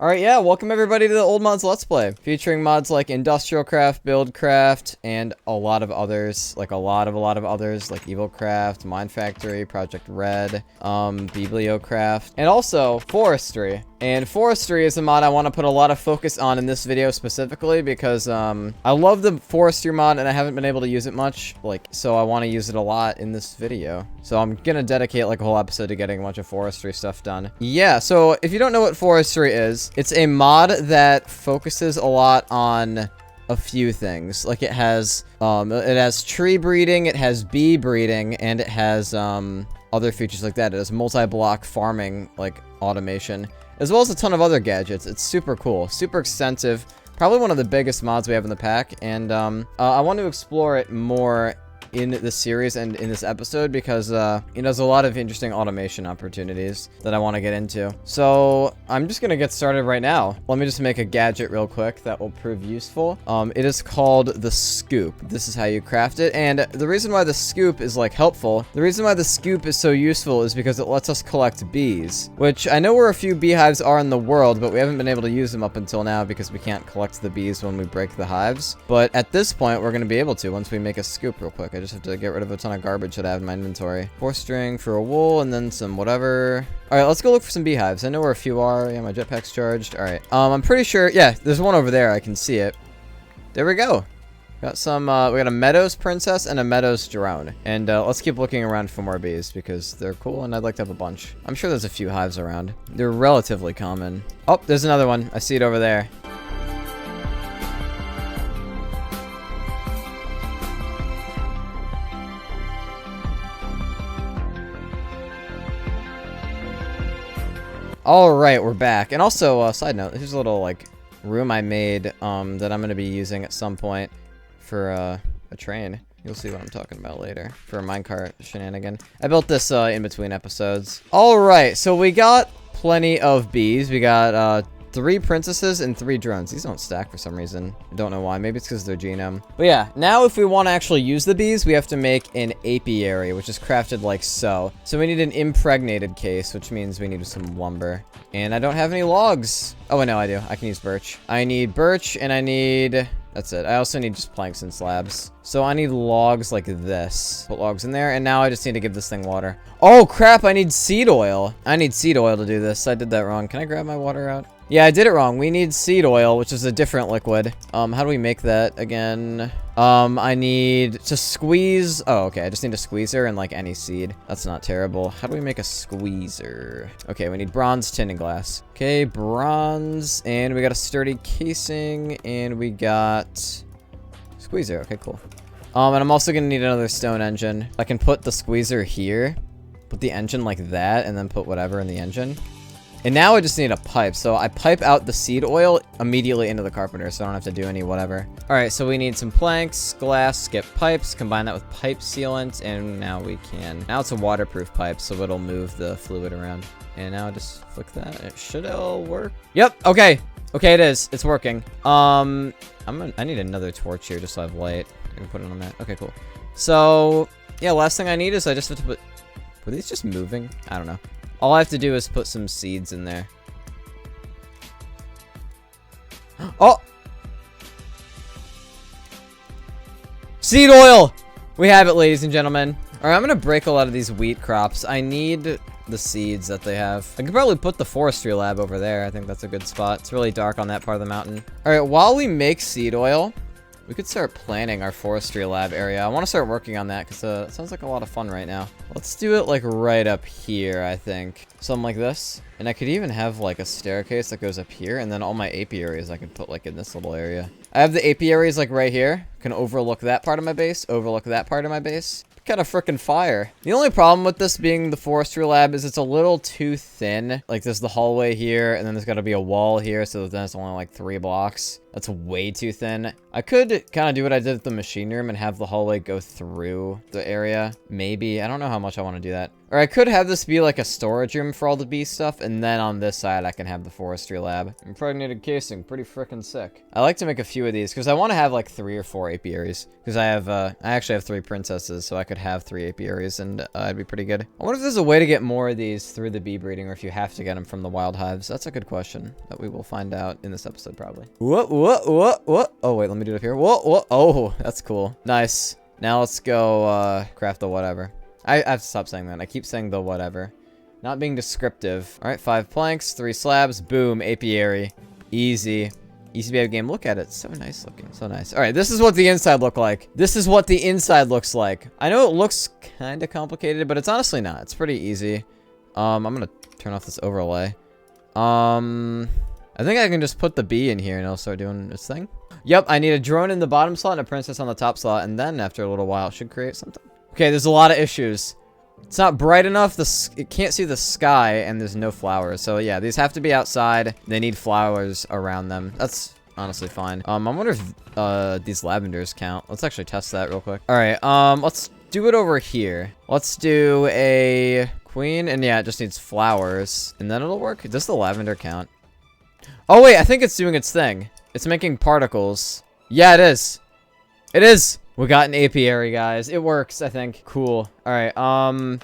Alright, yeah, welcome everybody to the Old Mods Let's Play, featuring mods like Industrial Craft, Buildcraft, and a lot of others, like a lot of others, like Evilcraft, Mine Factory, Project Red, Bibliocraft, and also Forestry. And Forestry is a mod I want to put a lot of focus on in this video specifically because, I love the Forestry mod and I haven't been able to use it much, so I want to use it a lot in this video. So I'm gonna dedicate, like, a whole episode to getting a bunch of Forestry stuff done. Yeah, so if you don't know what Forestry is, it's a mod that focuses a lot on a few things. Like, it has tree breeding, it has bee breeding, and it has, other features like that. It has multi-block farming, like, automation, as well as a ton of other gadgets. It's super cool, super extensive, probably one of the biggest mods we have in the pack, and, I want to explore it more in this series and in this episode because, there's a lot of interesting automation opportunities that I want to get into. So, I'm just gonna get started right now. Let me just make a gadget real quick that will prove useful. It is called the Scoop. This is how you craft it, and the reason why the Scoop is, like, helpful, the reason why the Scoop is so useful is because it lets us collect bees, which I know where a few beehives are in the world, but we haven't been able to use them up until now because we can't collect the bees when we break the hives. But at this point, we're gonna be able to once we make a Scoop real quick. I just have to get rid of a ton of garbage that I have in my inventory. 4 string for a wool, and then some whatever. Alright, let's go look for some beehives. I know where a few are. Yeah, my jetpack's charged. Alright, I'm pretty sure, yeah, there's one over there. I can see it. There we go. Got some, we got a Meadows Princess and a Meadows Drone. And, let's keep looking around for more bees, because they're cool, and I'd like to have a bunch. I'm sure there's a few hives around. They're relatively common. Oh, there's another one. I see it over there. Alright, we're back. And also, side note, here's a little, like, room I made, that I'm gonna be using at some point for, a train. You'll see what I'm talking about later. For a minecart shenanigan. I built this, in between episodes. Alright, so we got plenty of bees. We got, 3 princesses and 3 drones. These don't stack for some reason. I don't know why. Maybe it's because they're genome. But yeah, now if we want to actually use the bees, we have to make an apiary, which is crafted like so. So we need an impregnated case, which means we need some lumber. And I don't have any logs. Oh, no, I do. I can use birch. I need birch, and I need... That's it. I also need just planks and slabs. So I need logs like this. Put logs in there, and now I just need to give this thing water. Oh, crap! I need seed oil. I need seed oil to do this. I did that wrong. Can I grab my water out? Yeah, I did it wrong. We need seed oil, which is a different liquid. How do we make that again? I need to squeeze... Oh, okay. I just need a squeezer and, like, any seed. That's not terrible. How do we make a squeezer? Okay, we need bronze, tin, and glass. Okay, bronze. And we got a sturdy casing. And we got... squeezer. Okay, cool. And I'm also gonna need another stone engine. I can put the squeezer here. Put the engine like that, and then put whatever in the engine. And now I just need a pipe, so I pipe out the seed oil immediately into the carpenter, so I don't have to do any whatever. Alright, so we need some planks, glass, skip pipes, combine that with pipe sealant, and now we can... Now it's a waterproof pipe, so it'll move the fluid around. And now just flick that, it should all work. Yep, okay. Okay, it is. It's working. I need another torch here just so I have light. I can put it on that. Okay, cool. So, yeah, last thing I need is I just have to put... Were these just moving? I don't know. All I have to do is put some seeds in there. Oh! Seed oil! We have it, ladies and gentlemen. Alright, I'm gonna break a lot of these wheat crops. I need the seeds that they have. I could probably put the Forestry Lab over there. I think that's a good spot. It's really dark on that part of the mountain. Alright, while we make seed oil, we could start planning our Forestry Lab area. I want to start working on that because it sounds like a lot of fun right now. Let's do it like right up here, I think. Something like this. And I could even have like a staircase that goes up here, and then all my apiaries I could put like in this little area. I have the apiaries like right here. Can overlook that part of my base, overlook that part of my base. Kind of frickin' fire. The only problem with this being the Forestry Lab is it's a little too thin. Like, there's the hallway here, and then there's got to be a wall here, so then it's only like 3 blocks. That's way too thin. I could kind of do what I did at the machine room and have the hallway go through the area. Maybe. I don't know how much I want to do that. Or I could have this be like a storage room for all the bee stuff, and then on this side I can have the forestry lab. Impregnated casing. Pretty freaking sick. I like to make a few of these because I want to have like 3 or 4 apiaries. Because I actually have 3 princesses, so I could have 3 apiaries and it'd be pretty good. I wonder if there's a way to get more of these through the bee breeding, or if you have to get them from the wild hives. That's a good question that we will find out in this episode probably. What? Oh wait, let me do it up here. Whoa. Oh, that's cool. Nice. Now let's go craft the whatever. I have to stop saying that. I keep saying the whatever. Not being descriptive. All right, 5 planks, 3 slabs. Boom, apiary. Easy. Easy baby game. Look at it. So nice looking. So nice. All right, this is what the inside look like. This is what the inside looks like. I know it looks kind of complicated, but it's honestly not. It's pretty easy. I'm going to turn off this overlay. I think I can just put the bee in here and it'll start doing its thing. Yep, I need a drone in the bottom slot and a princess on the top slot, and then after a little while it should create something. Okay, there's a lot of issues. It's not bright enough, it can't see the sky, and there's no flowers. So yeah, these have to be outside. They need flowers around them. That's honestly fine. I wonder if these lavenders count. Let's actually test that real quick. All right, let's do it over here. Let's do a queen, and yeah, it just needs flowers, and then it'll work. Does the lavender count? Oh wait, I think it's doing its thing. It's making particles. Yeah, it is. It is. We got an apiary, guys. It works, I think. Cool. All right,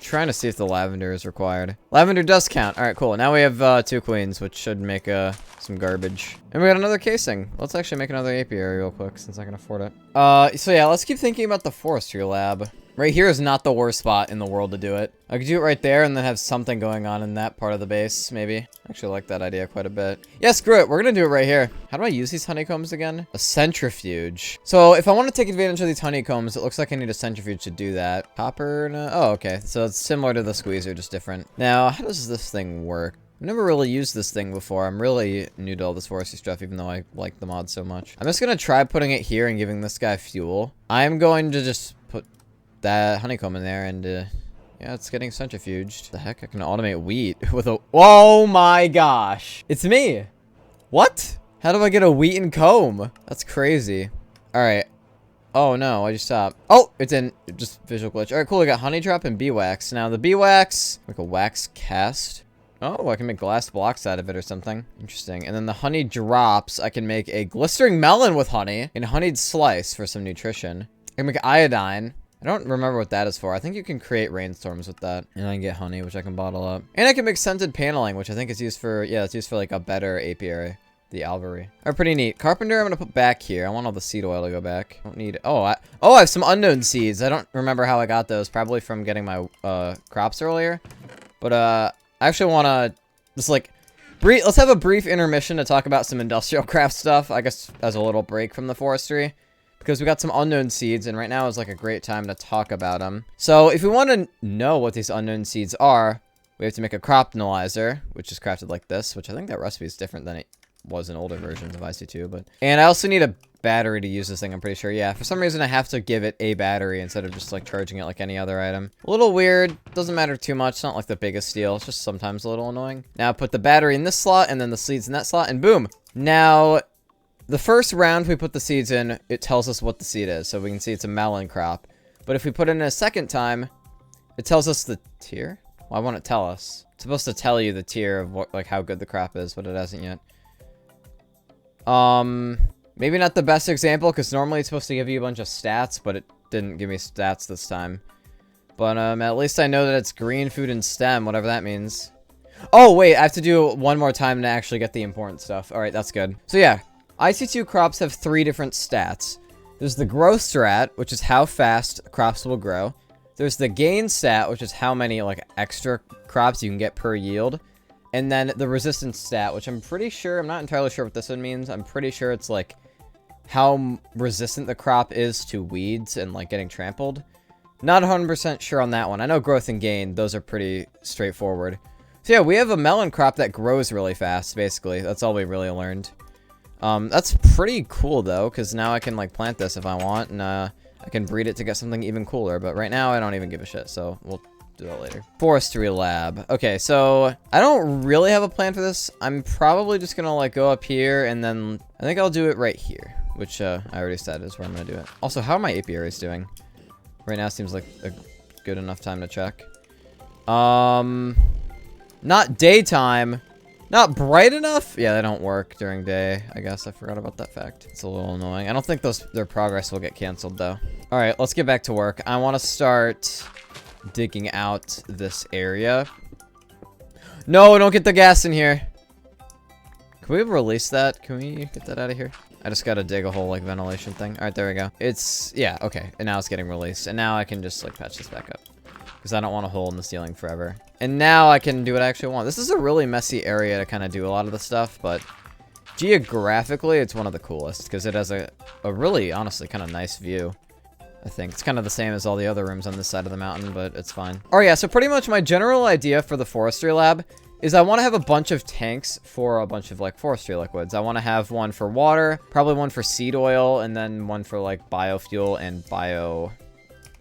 trying to see if the lavender is required. Lavender does count. All right, cool. Now we have 2 queens, which should make some garbage. And we got another casing. Let's actually make another apiary real quick, since I can afford it. So yeah, let's keep thinking about the forestry lab. Right here is not the worst spot in the world to do it. I could do it right there and then have something going on in that part of the base, maybe. I actually like that idea quite a bit. Yeah, screw it. We're gonna do it right here. How do I use these honeycombs again? A centrifuge. So if I want to take advantage of these honeycombs, it looks like I need a centrifuge to do that. Copper? No. Oh, okay. So it's similar to the squeezer, just different. Now, how does this thing work? I've never really used this thing before. I'm really new to all this forestry stuff, even though I like the mod so much. I'm just gonna try putting it here and giving this guy fuel. I'm going to just put that honeycomb in there, and yeah, it's getting centrifuged. The heck? I can automate wheat with a— oh my gosh, it's me. What? How do I get a wheat and comb? That's crazy. All right. Oh no, I just stopped. Oh, it's in. Just visual glitch. All right, cool. I got honey drop and bee wax. Now the bee wax, like a wax cast. Oh, I can make glass blocks out of it or something. Interesting. And then the honey drops, I can make a glistering melon with honey and honeyed slice for some nutrition. I can make iodine. I don't remember what that is for. I think you can create rainstorms with that. And I can get honey, which I can bottle up. And I can make scented paneling, which I think is used for— yeah, it's used for like a better apiary. The alveary. Are pretty neat. Carpenter, I'm gonna put back here. I want all the seed oil to go back. I don't need— oh, I have some unknown seeds. I don't remember how I got those. Probably from getting my crops earlier. But I actually want to just like let's have a brief intermission to talk about some industrial craft stuff. I guess as a little break from the forestry. Because we got some unknown seeds, and right now is like a great time to talk about them. So if we want to know what these unknown seeds are, we have to make a crop analyzer, which is crafted like this, which I think that recipe is different than it was in older versions of IC2, but— and I also need a battery to use this thing, I'm pretty sure. Yeah, for some reason I have to give it a battery instead of just like charging it like any other item. A little weird, doesn't matter too much, it's not like the biggest deal, it's just sometimes a little annoying. Now put the battery in this slot, and then the seeds in that slot, and boom! Now, the first round we put the seeds in, it tells us what the seed is, so we can see it's a melon crop. But if we put it in a second time, it tells us the tier? Why won't it tell us? It's supposed to tell you the tier of what, like, how good the crop is, but it hasn't yet. Maybe not the best example, because normally it's supposed to give you a bunch of stats, but it didn't give me stats this time. But at least I know that it's green, food, and STEM, whatever that means. Oh, wait, I have to do it one more time to actually get the important stuff. Alright, that's good. So yeah, IC2 crops have 3 different stats. There's the growth strat, which is how fast crops will grow. There's the gain stat, which is how many like extra crops you can get per yield. And then the resistance stat, which I'm pretty sure— I'm not entirely sure what this one means. I'm pretty sure it's like how resistant the crop is to weeds and like getting trampled. Not 100% sure on that one. I know growth and gain, those are pretty straightforward. So yeah, we have a melon crop that grows really fast, basically. That's all we really learned. That's pretty cool though, because now I can like plant this if I want, and I can breed it to get something even cooler. But right now I don't even give a shit, so we'll do that later. Forestry Lab. Okay, so I don't really have a plan for this. I'm probably just gonna like go up here and then I think I'll do it right here, which I already said is where I'm gonna do it. Also, how are my apiaries doing? Right now seems like a good enough time to check. Not daytime. Not bright enough? Yeah, they don't work during day. I guess I forgot about that fact. It's a little annoying. I don't think their progress will get canceled though. All right, let's get back to work. I want to start digging out this area. No, don't get the gas in here. Can we release that? Can we get that out of here? I just gotta dig a whole like ventilation thing. All right, there we go. Yeah, okay. And now it's getting released. And now I can just like patch this back up because I don't want a hole in the ceiling forever. And now I can do what I actually want. This is a really messy area to kind of do a lot of the stuff, but geographically, it's one of the coolest because it has a really, honestly, kind of nice view. I think it's kind of the same as all the other rooms on this side of the mountain, but it's fine. Oh yeah, so pretty much my general idea for the forestry lab is I want to have a bunch of tanks for a bunch of like forestry liquids. I want to have one for water, probably one for seed oil, and then one for like biofuel and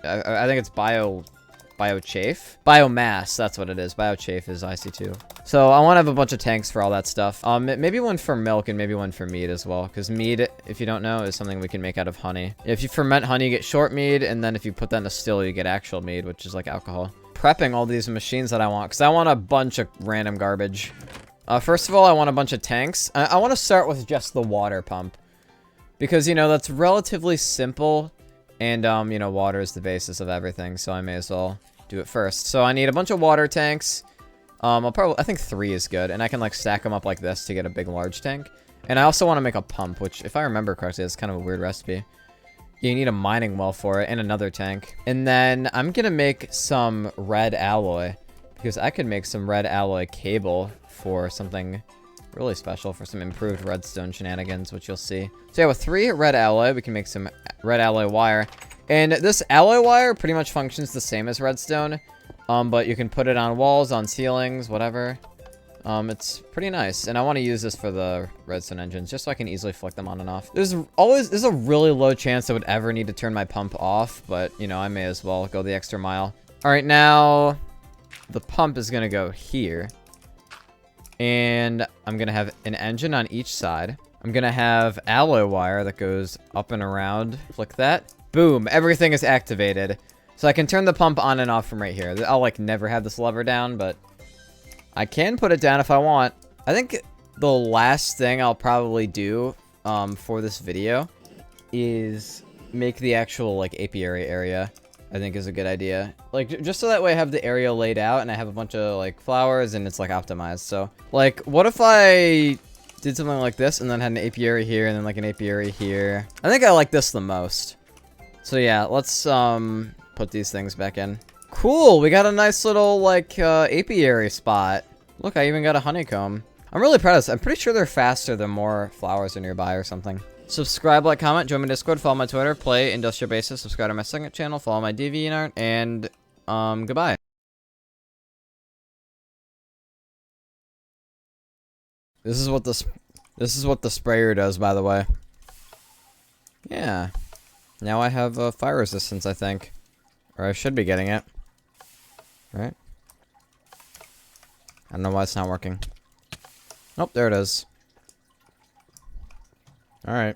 I think it's biochafe? Biomass, that's what it is. Biochafe is IC2. So I want to have a bunch of tanks for all that stuff. Maybe one for milk and maybe one for mead as well. Because mead, if you don't know, is something we can make out of honey. If you ferment honey, you get short mead. And then if you put that in a still, you get actual mead, which is like alcohol. Prepping all these machines that I want. Because I want a bunch of random garbage. First of all, I want a bunch of tanks. I want to start with just the water pump. Because, you know, that's relatively simple. And, you know, water is the basis of everything. So I may as well do it first. So I need a bunch of water tanks. I think 3 is good, and I can like stack them up like this to get a big large tank. And I also want to make a pump, which if I remember correctly is kind of a weird recipe. You need a mining well for it and another tank. And then I'm gonna make some red alloy because I could make some red alloy cable for something really special, for some improved redstone shenanigans, which you'll see. So yeah, with 3 red alloy, we can make some red alloy wire. And this alloy wire pretty much functions the same as redstone. But you can put it on walls, on ceilings, whatever. It's pretty nice. And I want to use this for the redstone engines, just so I can easily flick them on and off. There's a really low chance I would ever need to turn my pump off, but, you know, I may as well go the extra mile. All right, now the pump is going to go here. And I'm going to have an engine on each side. I'm going to have alloy wire that goes up and around. Flick that. Boom. Everything is activated. So I can turn the pump on and off from right here. I'll like never have this lever down, but I can put it down if I want. I think the last thing I'll probably do for this video is make the actual like apiary area. I think is a good idea. Like just so that way I have the area laid out and I have a bunch of like flowers and it's like optimized. So like what if I did something like this and then had an apiary here and then like an apiary here? I think I like this the most. So yeah, let's put these things back in. Cool, we got a nice little like apiary spot. Look, I even got a honeycomb. I'm really proud of this. I'm pretty sure they're faster the more flowers are nearby or something. Subscribe, like, comment, join my Discord, follow my Twitter, play Industrial Basis, subscribe to my second channel, follow my DeviantArt, and goodbye. This is what the sprayer does, by the way. Yeah. Now I have fire resistance, I think. Or I should be getting it. Right? I don't know why it's not working. Nope, there it is. Alright.